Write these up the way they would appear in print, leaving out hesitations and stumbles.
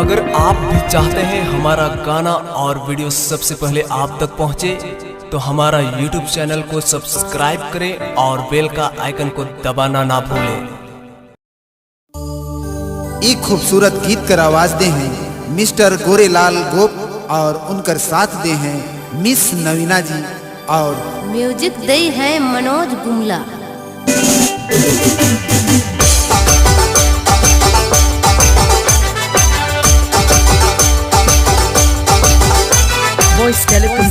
अगर आप भी चाहते हैं हमारा गाना और वीडियो सबसे पहले आप तक पहुंचे, तो हमारा YouTube चैनल को सब्सक्राइब करें और बेल का आइकन को दबाना ना भूलें। एक खूबसूरत गीत कर आवाज दे हैं मिस्टर गोरेलाल गोप और उनकर साथ दे हैं मिस नवीना जी और म्यूजिक दे हैं मनोज गुमला। Voice Telecom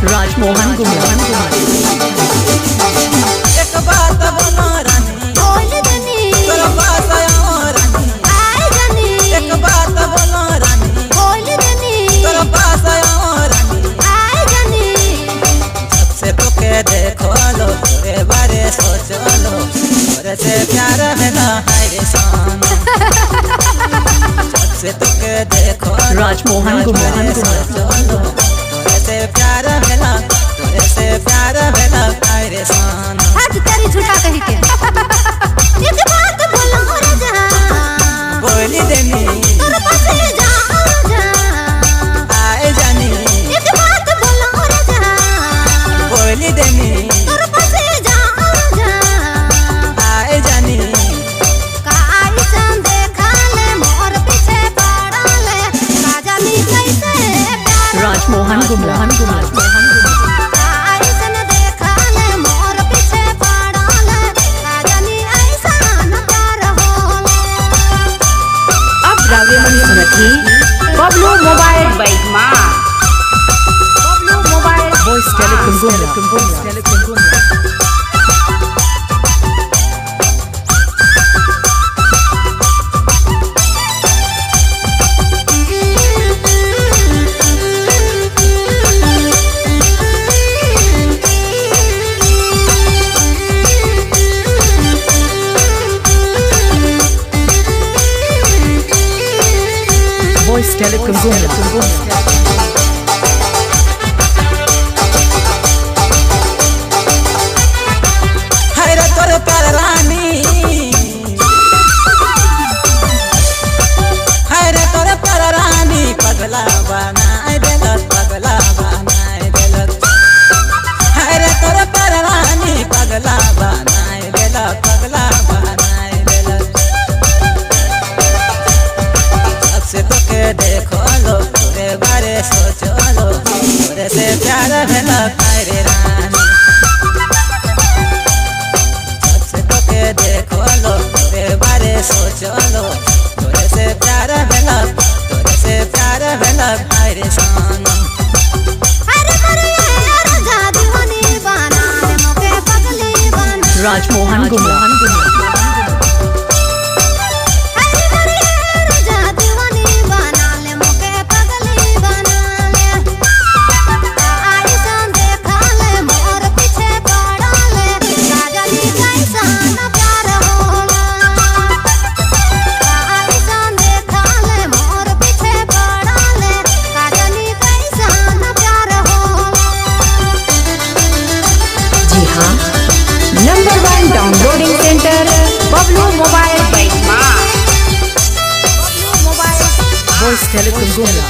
Rajmohan Gumla. एक बात बोलो रानी, बोल दनी, तोरा पास आया रानी। आए जानी, एक बात बोलो रानी, बोल दनी, तोरा पास आया रानी। आए जानी। जब से तोके देखो लो, तोरे बारे सोचो लो, तोरे से प्यार मिला है रे सोना। जब से तोके देखो लो, राजमोहन गुमला। सोचो लो, तोरे से प्यार मिला, तोरे से प्यार मिला है रे सोना। आज तेरी झूठा कही के एक बात बोलो रे जहां, बोली देनी तोर पास जा आए जानी, एक बात बोलो रे जहां, बोली देनी तोर पास जा आए जानी। काई सन देखा ले मोर पीछे पड़ा ले, का जानी कैसे प्यार राजमोहन गुमला। काई सन देखा ले मोर पीछे पड़ा ले, का जानी ऐसा न प्यार होला। अब रागेमणि सुनती बबलू मोबाइल बाइक माँ, Bablu Mobile Voice Telecom Gumla. Voice Telecom Gumla. हाय रे तोर प्यार रानी, हाय रे तोर प्यार रानी, पगला बनाए देलत, पगला बनाए देलत। हाय रे तोर प्यार रानी, पगला बनाए देलत, पगला बनाए देलत। जब से तोके देखो लो, तोरे बारे सोचो लो, तोरे से प्यार भेला हाय रे रानी। तोके देखो लो, तोरे बारे सोचो लो, तोरे से प्यार भेला, तोरे से प्यार भेला हाय रे सोना। अरे मरे यार जा दीवानी बना ले, मोके पगली बना। राजमोहन गुमला। अरे मरे यार जा दीवानी बना ले, मोके पगली बना ले। आई सन देखा ले मोर पीछे पड़ा ले, का जानी कैसा न प्यार होला। आई सन देखा ले मोर पीछे पड़ा ले, का जानी कैसा न प्यार होला। जी हाँ, number 1 downloading centre Bablu Mobile बाइक माँ, Bablu Mobile Voice Telecom Gumla.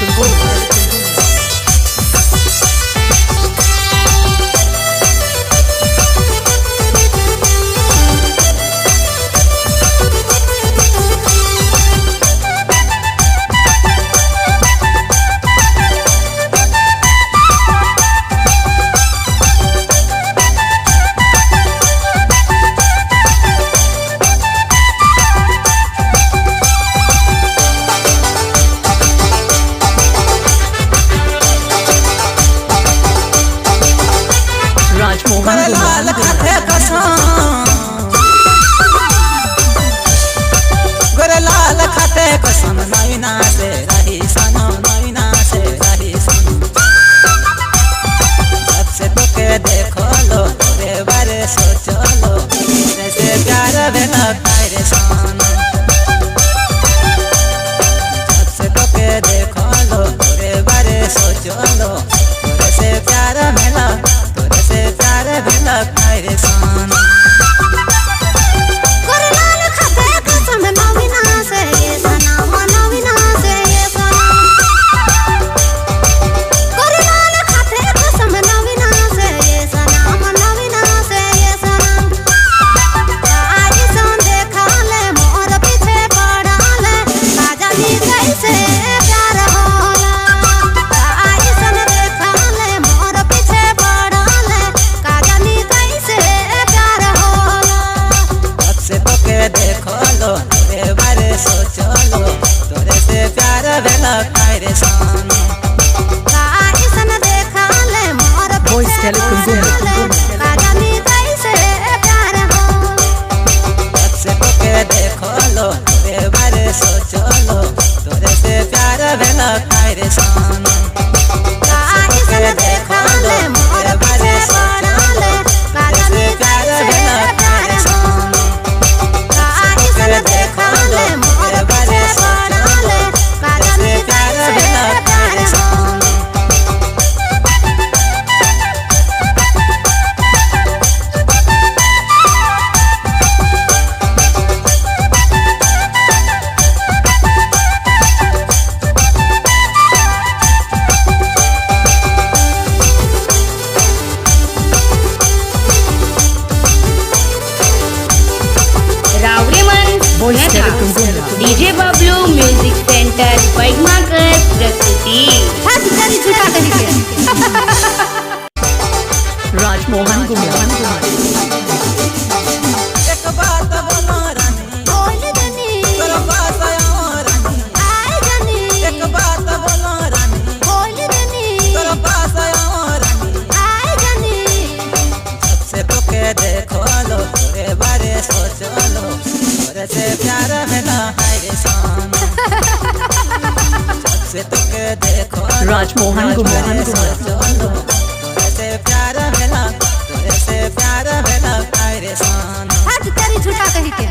रे सोनू काइसन देखा ले मोर Voice पीछे Telecom पड़ले का जानी कैसे प्यार हो से तोके देखो लो तोरे बारे सोचो लो तोरे से प्यार भेला रे सोनू काइसन देखा ले मोर पीछे पड़ले का जानी कैसे प्यार हो काइसन देखा ले मोर पीछे पड़ले का जानी कैसे प्यार हो रावरेमन Voice Telecom Gumla. DJ Bablu music centre बैगमाकर प्रस्तुति हट तेरी झूठा कही के राजमोहन गुमला एक बात बोलो रानी बोल जनी तोरा पास आयो रानी आए जनी एक बात बोलो रानी बोल जनी तोरा पास आयो रानी आए जनी से तोके देखो लो तोरे बारे सोचो लो तोरे से प्यार भेला रे सोनू से तोके देखो लो, राजमोहन तोरे गुमला। बारे सोचो लो तोरे से प्यार भेला रे सोनू हट तेरी झूठा कही के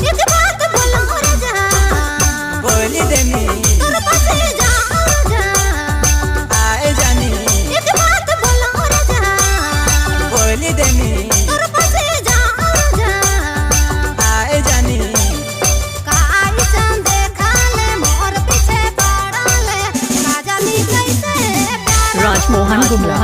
एक बात बोलो रे जहां बोली देनी तोर पासे जाओ जा आए जानी एक बात बोलो रे जहां बोली देनी तोर पासे जाओ जा आए जानी काइसन देखा ले मोर पीछे पड़ले का जानी कैसे प्यार राजमोहन गुमला